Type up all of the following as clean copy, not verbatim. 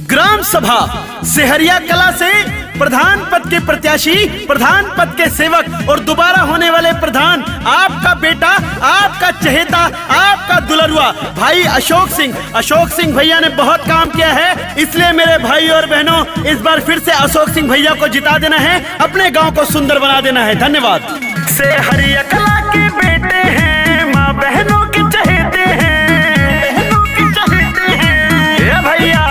Gram सभा सिहरिया कला से प्रधान पद के प्रत्याशी, प्रधान पद के सेवक और दोबारा होने वाले प्रधान आपका बेटा, आपका चहेता, आपका दुलरुआ भाई अशोक सिंह भैया ने बहुत काम किया है। इसलिए मेरे भाई और बहनों, इस बार फिर से अशोक सिंह भैया को जिता देना है, अपने गांव को सुंदर बना देना है। धन्यवाद। सिहरिया कला के बेटे हैं, माँ बहनों के चहेते हैं, ये भैया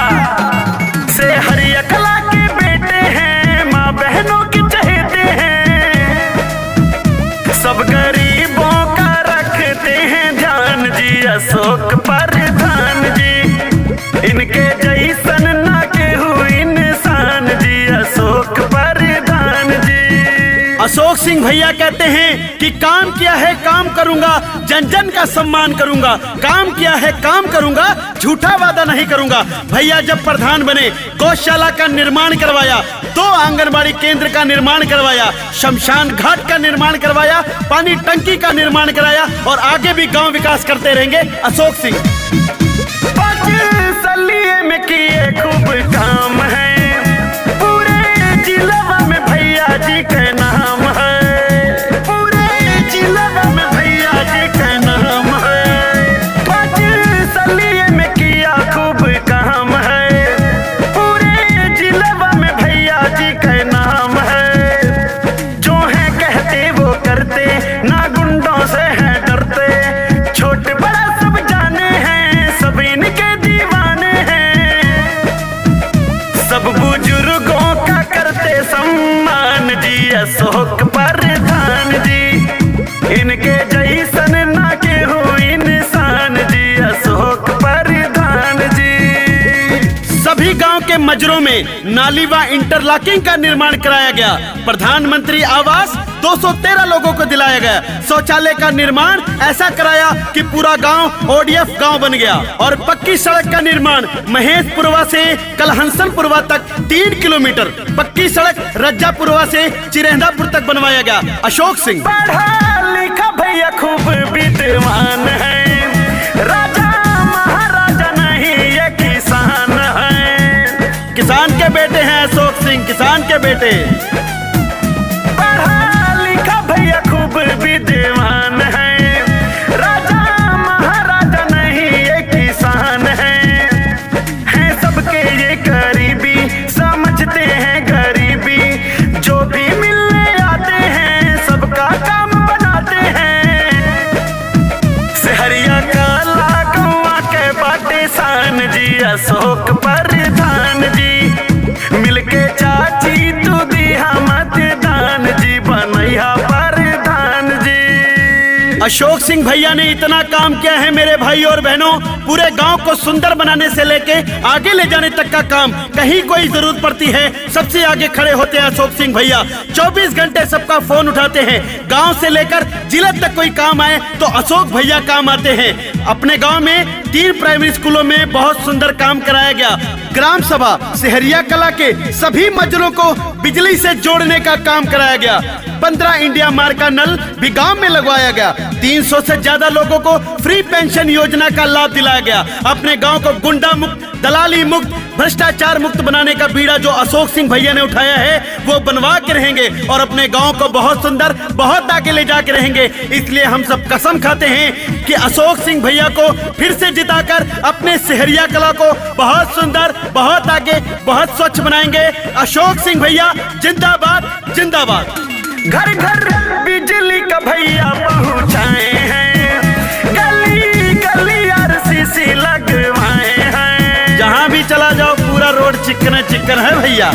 सिहरिया कला के बेटे हैं, माँ बहनों के चहेते हैं, सब गरीबों का रखते हैं ध्यान जी। अशोक प्रधान जी, इनके जैसन ना केहू इंसान जी। अशोक प्रधान जी। अशोक सिंह भैया कहते हैं कि काम किया है काम करूंगा, जन जन का सम्मान करूंगा, काम किया है काम करूंगा, झूठा वादा नहीं करूंगा। भैया जब प्रधान बने गौशाला का निर्माण करवाया, 2 आंगनबाड़ी केंद्र का निर्माण करवाया, शमशान घाट का निर्माण करवाया, पानी टंकी का निर्माण कराया और आगे भी गांव विकास करते रहेंगे अशोक सिंह। 5 सलिए में किए खूब काम है, पूरे जिला में भैया जी के नाम है, पूरे जिला में भैया जी के नाम है। 5 सलिए में किया खूब काम है, पूरे जिला में भैया जी के नाम है। जो है कहते वो करते, ना गुंडों से है डरते, छोटे बड़ा सब जाने हैं, सब इनके दीवाने हैं, सब बुजुर्गों का करते सम्मान जी। अशोक प्रधान जी, इनके जैसन ना केहू इंसान जी। अशोक प्रधान जी। सभी गांव के मजरों में नाली व इंटरलॉकिंग का निर्माण कराया गया। प्रधानमंत्री आवास 213 लोगों को दिलाया गया। शौचालय का निर्माण ऐसा कराया कि पूरा गांव ODF गांव बन गया। और पक्की सड़क का निर्माण महेशपुरवा से कलहंसनपुरवा तक 3 किलोमीटर, पक्की सड़क रज्जापुरवा से चिरहदापुर तक बनवाया गया। अशोक सिंह पढ़ा लिखा भैया खूब विद्वान है, राजा महाराजा नहीं ये किसान है। किसान के बेटे हैं अशोक सिंह, किसान के बेटे। पढ़ा लिखा भैया खूब विद्वान है, राजा महाराजा नहीं ये किसान है सबके ये गरीबी, समझते हैं गरीबी, जो भी मिलने आते हैं सबका काम बनाते हैं। सिहरिया कला गौवा के बाटे शान जी। अशोक प्रधान जी, मिलके चाची तू दिया मतदान जी, बनैया प्रधान जी। अशोक सिंह भैया ने इतना काम किया है मेरे भाई और बहनों, पूरे गांव को सुंदर बनाने से लेके आगे ले जाने तक का काम, कहीं कोई जरूरत पड़ती है सबसे आगे खड़े होते हैं अशोक सिंह भैया। 24 घंटे सबका फोन उठाते हैं। गांव से लेकर जिला तक कोई काम आए तो अशोक भैया काम आते हैं। अपने गांव में 3 प्राइमरी स्कूलों में बहुत सुंदर काम कराया गया। ग्राम सभा सिहरिया कला के सभी मजरों को बिजली से जोड़ने का काम कराया गया। 15 इंडिया मार्ग का नल भी गांव में लगवाया गया। 300 से ज्यादा लोगों को फ्री पेंशन योजना का लाभ दिलाया गया। अपने गांव को गुंडा मुक्त, दलाली मुक्त, भ्रष्टाचार मुक्त बनाने का बीड़ा जो अशोक सिंह भैया ने उठाया है वो बनवा के रहेंगे और अपने गांव को बहुत सुंदर, बहुत आगे ले जाके रहेंगे। इसलिए हम सब कसम खाते हैं कि अशोक सिंह भैया को फिर से जिताकर अपने सिहरिया कला को बहुत सुंदर, बहुत आगे, बहुत स्वच्छ बनाएंगे। अशोक सिंह भैया जिंदाबाद, जिंदाबाद। घर घर बिजली का भैया पहुँचाए हैं, गली गली RCC लगवाए हैं। जहाँ भी चला जाओ पूरा रोड चिकन चिकन है भैया।